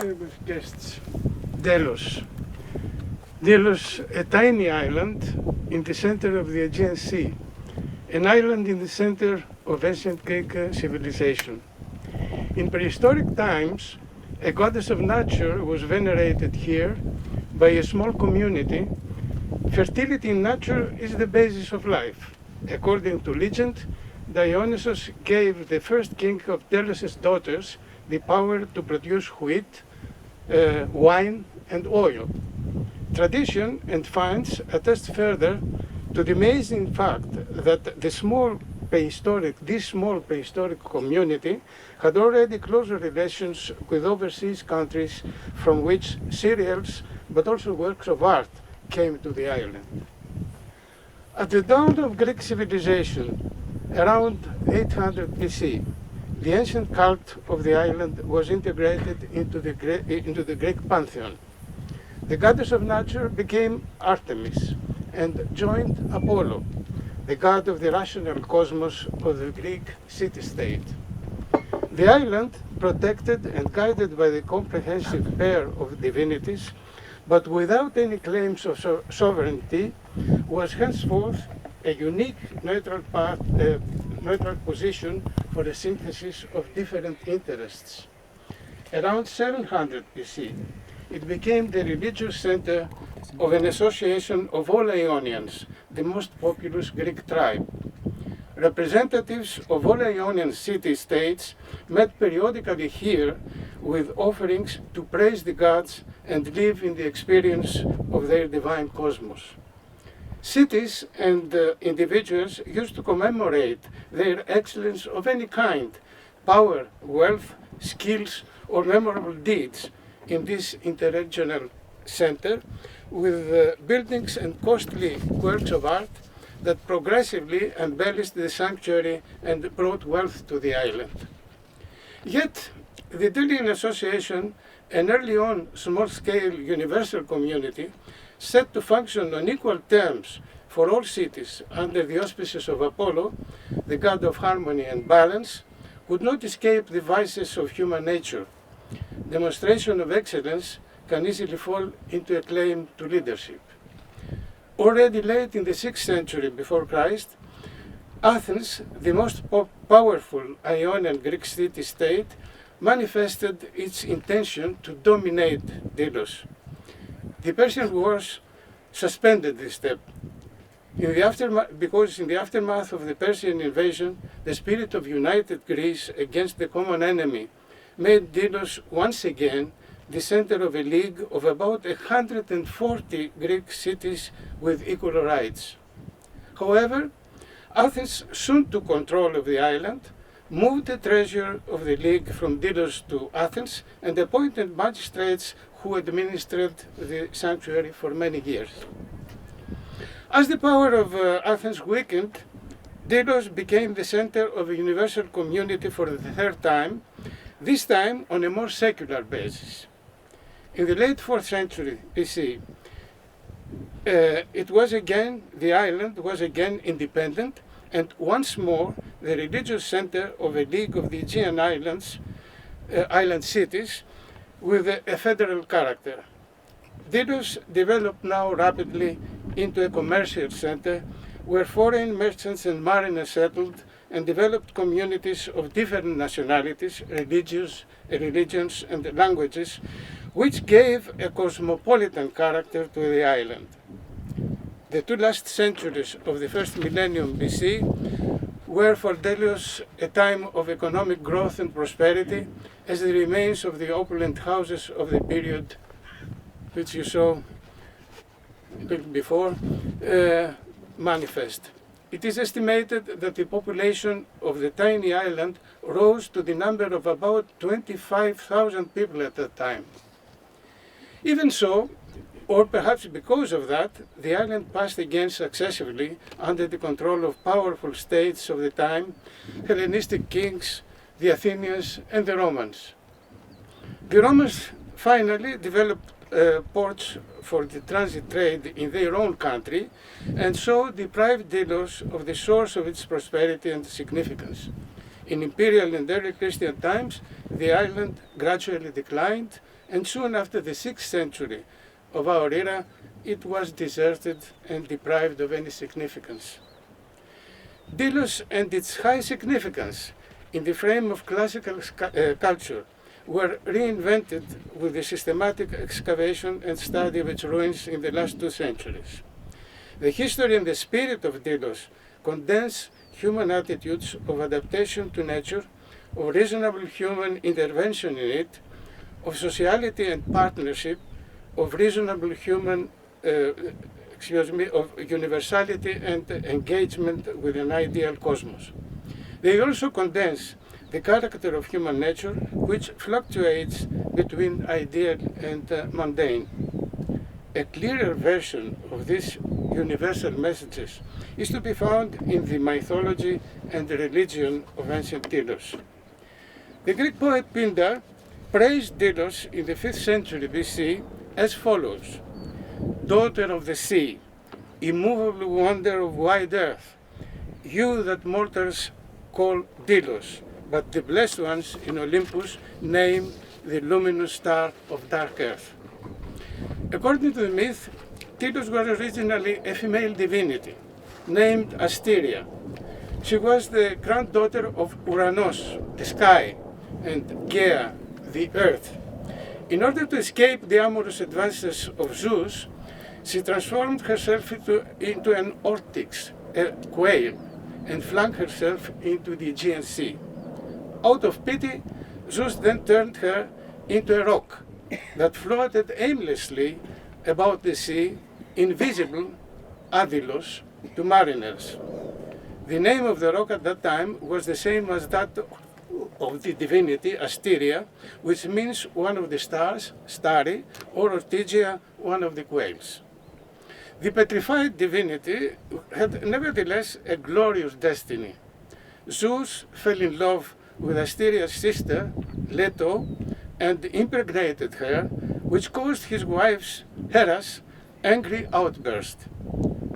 distinguished guests, Delos. Delos, a tiny island in the center of the Aegean Sea, an island in the center of ancient Greek civilization. In prehistoric times, a goddess of nature was venerated here by a small community. Fertility in nature is the basis of life. According to legend, Dionysus gave the first king of Delos' daughters the power to produce wheat, wine, and oil. Tradition and finds attest further to the amazing fact that this small prehistoric community had already closer relations with overseas countries from which cereals, but also works of art, came to the island. At the dawn of Greek civilization, around 800 BC, the ancient cult of the island was integrated into the Greek pantheon. The goddess of nature became Artemis and joined Apollo, the god of the rational cosmos of the Greek city-state. The island, protected and guided by the comprehensive pair of divinities, but without any claims of sovereignty, was henceforth a unique neutral position for the synthesis of different interests. Around 700 BC, it became the religious center of an association of all Ionians, the most populous Greek tribe. Representatives of all Ionian city-states met periodically here with offerings to praise the gods and live in the experience of their divine cosmos. Cities and individuals used to commemorate their excellence of any kind, power, wealth, skills, or memorable deeds in this interregional center with buildings and costly works of art that progressively embellished the sanctuary and brought wealth to the island. Yet, the Delian Association, an early on small-scale universal community, set to function on equal terms for all cities under the auspices of Apollo, the god of harmony and balance, could not escape the vices of human nature. Demonstration of excellence can easily fall into a claim to leadership. Already late in the 6th century before Christ, Athens, the most powerful Ionian Greek city-state, manifested its intention to dominate Delos. The Persian Wars suspended this step. Because in the aftermath of the Persian invasion, the spirit of united Greece against the common enemy made Delos once again the center of a league of about 140 Greek cities with equal rights. However, Athens soon took control of the island, moved the treasure of the league from Delos to Athens, and appointed magistrates who administered the sanctuary for many years. As the power of Athens weakened, Delos became the center of a universal community for the third time, this time on a more secular basis. In the late 4th century BC, the island was again independent, and once more the religious center of a league of the Aegean island cities with a federal character. Delos developed now rapidly into a commercial center where foreign merchants and mariners settled and developed communities of different nationalities, religions, and languages, which gave a cosmopolitan character to the island. The 2 last centuries of the first millennium BC were for Delos a time of economic growth and prosperity, as the remains of the opulent houses of the period, which you saw built before, manifest. It is estimated that the population of the tiny island rose to the number of about 25,000 people at that time. Even so, or perhaps because of that, the island passed again successively under the control of powerful states of the time, Hellenistic kings, the Athenians, and the Romans. The Romans finally developed ports for the transit trade in their own country, and so deprived Delos of the source of its prosperity and significance. In imperial and early Christian times, the island gradually declined, and soon after the 6th century of our era, it was deserted and deprived of any significance. Delos and its high significance in the frame of classical culture were reinvented with the systematic excavation and study of its ruins in the last 2 centuries. The history and the spirit of Delos condense human attitudes of adaptation to nature, of reasonable human intervention in it, of sociality and partnership, of reasonable human, of universality and engagement with an ideal cosmos. They also condense the character of human nature, which fluctuates between ideal and mundane. A clearer version of these universal messages is to be found in the mythology and the religion of ancient Delos. The Greek poet Pindar praised Delos in the 5th century BC as follows: "Daughter of the sea, immovable wonder of wide earth, you that mortals call Delos, but the blessed ones in Olympus name the luminous star of dark earth." According to the myth, Delos was originally a female divinity named Asteria. She was the granddaughter of Uranos, the sky, and Gaia, the earth. In order to escape the amorous advances of Zeus, she transformed herself into an ortyx, a quail, and flung herself into the Aegean Sea. Out of pity, Zeus then turned her into a rock that floated aimlessly about the sea, invisible, Adylos, to mariners. The name of the rock at that time was the same as that of the divinity Asteria, which means one of the stars, starry, or Ortygia, one of the quails. The petrified divinity had nevertheless a glorious destiny. Zeus fell in love with Asteria's sister, Leto, and impregnated her, which caused his wife's, Hera's, angry outburst.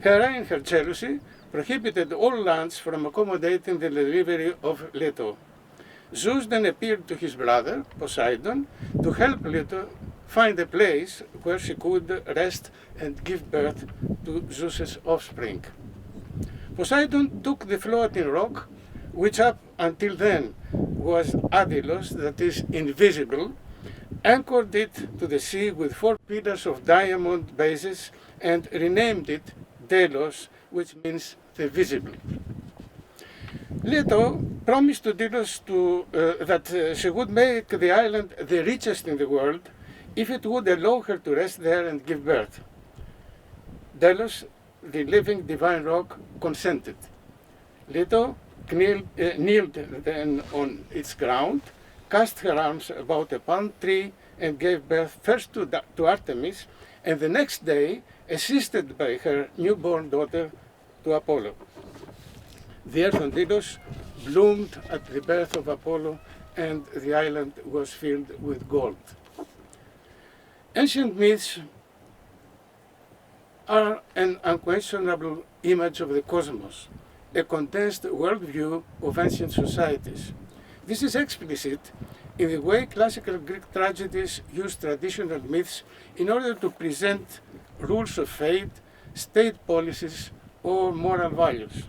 Hera, in her jealousy, prohibited all lands from accommodating the delivery of Leto. Zeus then appeared to his brother, Poseidon, to help Leto find a place where she could rest and give birth to Zeus's offspring. Poseidon took the floating rock, which up until then was Adylos, that is invisible, anchored it to the sea with 4 pillars of diamond bases, and renamed it Delos, which means the visible. Leto promised to Delos that she would make the island the richest in the world if it would allow her to rest there and give birth. Delos, the living divine rock, consented. Leto kneeled then on its ground, cast her arms about a palm tree, and gave birth first to Artemis, and the next day, assisted by her newborn daughter, to Apollo. The earth on Delos bloomed at the birth of Apollo, and the island was filled with gold. Ancient myths are an unquestionable image of the cosmos, a condensed worldview of ancient societies. This is explicit in the way classical Greek tragedies use traditional myths in order to present rules of fate, state policies, or moral values.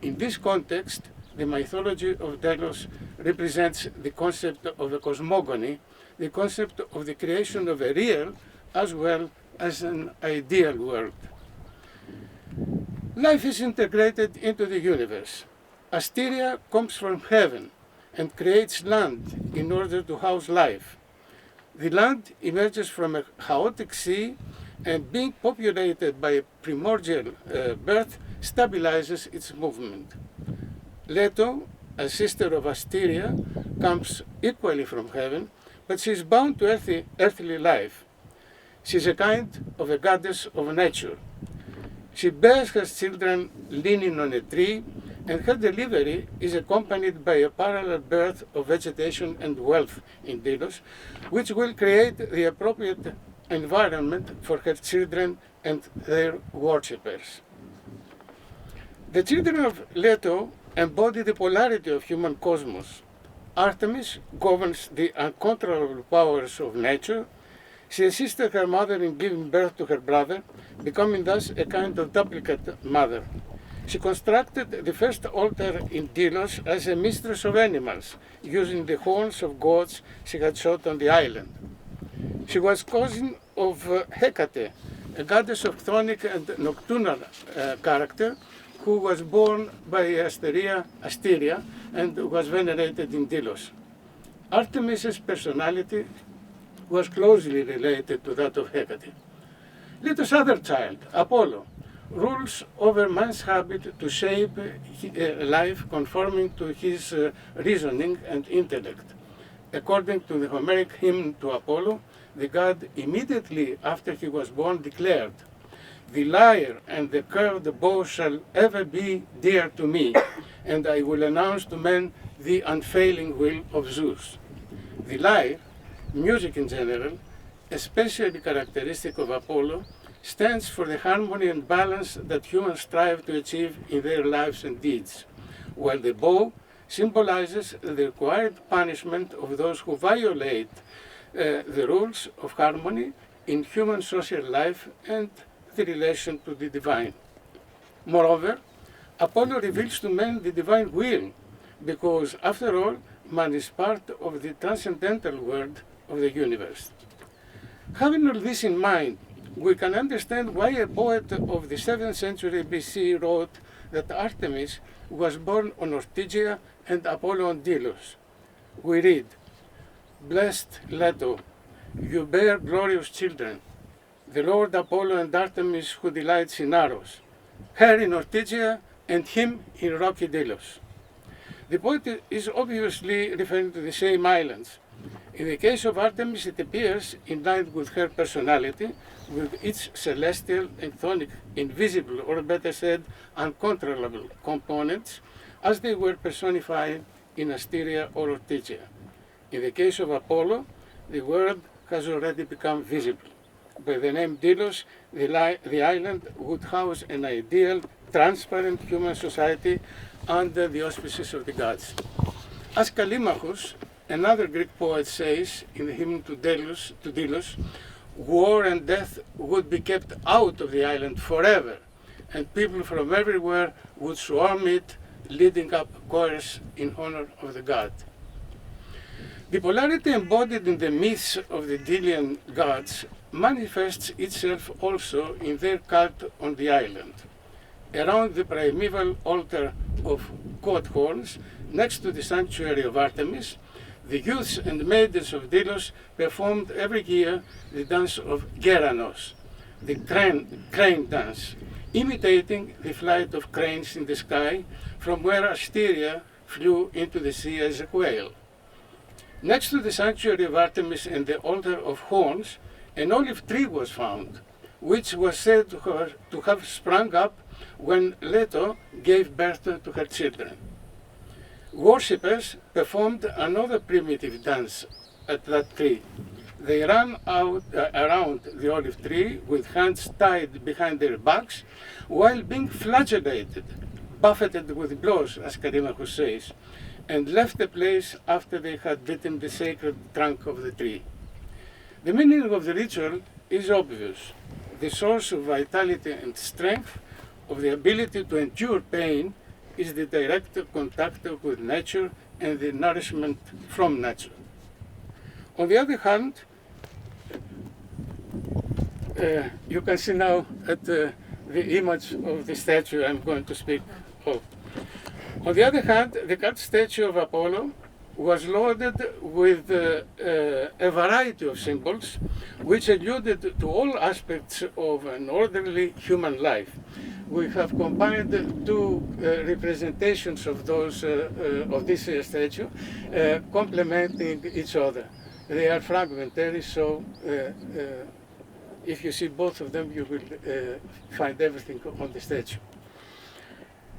In this context, the mythology of Delos represents the concept of a cosmogony, the concept of the creation of a real as well as an ideal world. Life is integrated into the universe. Asteria comes from heaven and creates land in order to house life. The land emerges from a chaotic sea, and being populated by a primordial birth stabilizes its movement. Leto, a sister of Asteria, comes equally from heaven, but she is bound to earthly life. She is a kind of a goddess of nature. She bears her children leaning on a tree, and her delivery is accompanied by a parallel birth of vegetation and wealth in Delos, which will create the appropriate environment for her children and their worshippers. The children of Leto embody the polarity of human cosmos. Artemis governs the uncontrollable powers of nature, She assisted her mother in giving birth to her brother, becoming thus a kind of duplicate mother. She constructed the first altar in Delos as a mistress of animals, using the horns of goats she had shot on the island. She was cousin of Hecate, a goddess of chthonic and nocturnal character, who was born by Asteria and was venerated in Delos. Artemis's personality was closely related to that of Hecate. Leto's other child, Apollo, rules over man's habit to shape life conforming to his reasoning and intellect. According to the Homeric hymn to Apollo, the god immediately after he was born declared, "The lyre and the curved bow shall ever be dear to me, and I will announce to men the unfailing will of Zeus." The lyre, music in general, especially characteristic of Apollo, stands for the harmony and balance that humans strive to achieve in their lives and deeds, while the bow symbolizes the required punishment of those who violate the rules of harmony in human social life and the relation to the divine. Moreover, Apollo reveals to men the divine will, because after all, man is part of the transcendental world of the universe. Having all this in mind, we can understand why a poet of the 7th century BC wrote that Artemis was born on Ortygia and Apollo on Delos. We read, "Blessed Leto, you bear glorious children, the Lord Apollo and Artemis who delights in arrows, her in Ortygia and him in rocky Delos." The poet is obviously referring to the same islands. In the case of Artemis, it appears in line with her personality, with its celestial and chthonic, invisible, or better said, uncontrollable components, as they were personified in Asteria or Ortygia. In the case of Apollo, the world has already become visible. By the name Delos, the island would house an ideal, transparent human society under the auspices of the gods. As Callimachus, another Greek poet, says in the hymn to Delos, war and death would be kept out of the island forever, and people from everywhere would swarm it, leading up choirs in honor of the god. The polarity embodied in the myths of the Delian gods manifests itself also in their cult on the island. Around the primeval altar of goat horns, next to the sanctuary of Artemis, the youths and maidens of Delos performed every year the dance of Geranos, the crane dance, imitating the flight of cranes in the sky from where Asteria flew into the sea as a quail. Next to the sanctuary of Artemis and the altar of horns, an olive tree was found, which was said to have sprung up when Leto gave birth to her children. Worshippers performed another primitive dance at that tree. They ran out around the olive tree with hands tied behind their backs while being flagellated, buffeted with blows, as Callimachus says, and left the place after they had bitten the sacred trunk of the tree. The meaning of the ritual is obvious. The source of vitality and strength, of the ability to endure pain, is the direct contact with nature and the nourishment from nature. On the other hand, you can see now at the image of the statue I'm going to speak of. On the other hand, the cut statue of Apollo was loaded with a variety of symbols which alluded to all aspects of an orderly human life. We have combined two representations of those of this statue, complementing each other. They are fragmentary, so if you see both of them, you will find everything on the statue.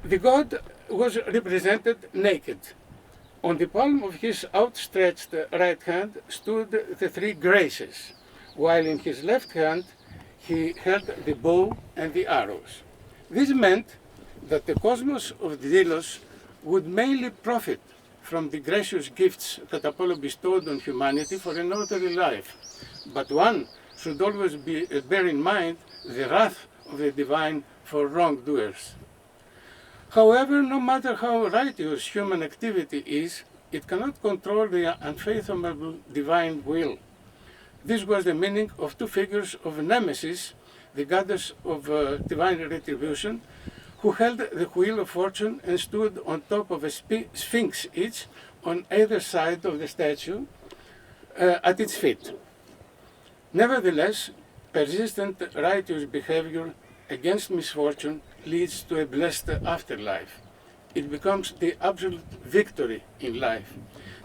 The god was represented naked. On the palm of his outstretched right hand stood the three graces, while in his left hand he held the bow and the arrows. This meant that the cosmos of Delos would mainly profit from the gracious gifts that Apollo bestowed on humanity for an orderly life, but one should always bear in mind the wrath of the divine for wrongdoers. However, no matter how righteous human activity is, it cannot control the unfathomable divine will. This was the meaning of two figures of Nemesis, the goddess of divine retribution, who held the wheel of fortune and stood on top of a sphinx each on either side of the statue at its feet. Nevertheless, persistent righteous behavior against misfortune leads to a blessed afterlife. It becomes the absolute victory in life.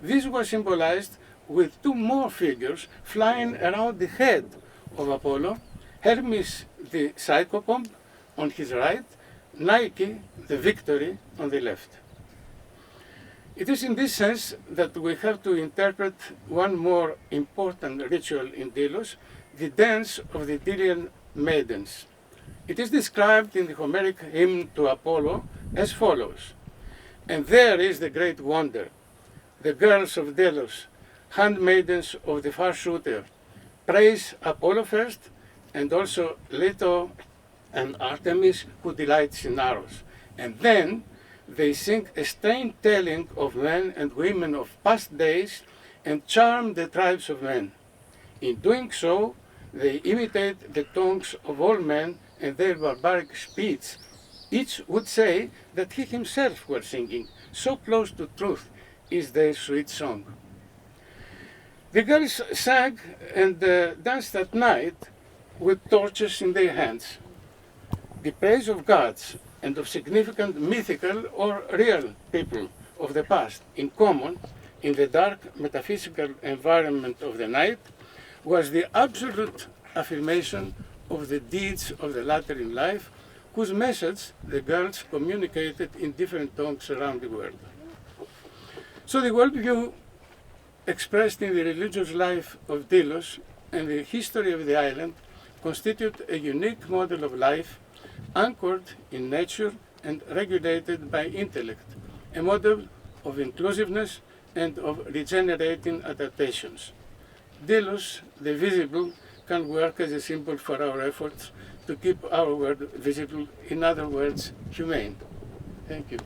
This was symbolized with two more figures flying around the head of Apollo, Hermes the psychopomp on his right, Nike the victory on the left. It is in this sense that we have to interpret one more important ritual in Delos, the dance of the Delian maidens. It is described in the Homeric hymn to Apollo as follows: "And there is the great wonder, the girls of Delos, handmaidens of the far shooter, praise Apollo first, and also Leto and Artemis, who delights in arrows. And then they sing a strange telling of men and women of past days and charm the tribes of men. In doing so, they imitate the tongues of all men and their barbaric speech. Each would say that he himself were singing, so close to truth is their sweet song." The girls sang and danced at night with torches in their hands. The praise of gods and of significant mythical or real people of the past in common in the dark metaphysical environment of the night was the absolute affirmation of the deeds of the latter in life, whose message the girls communicated in different tongues around the world. So the worldview expressed in the religious life of Delos and the history of the island constitute a unique model of life anchored in nature and regulated by intellect, a model of inclusiveness and of regenerating adaptations. Delos, the visible, can work as a symbol for our efforts to keep our world visible, in other words, humane. Thank you.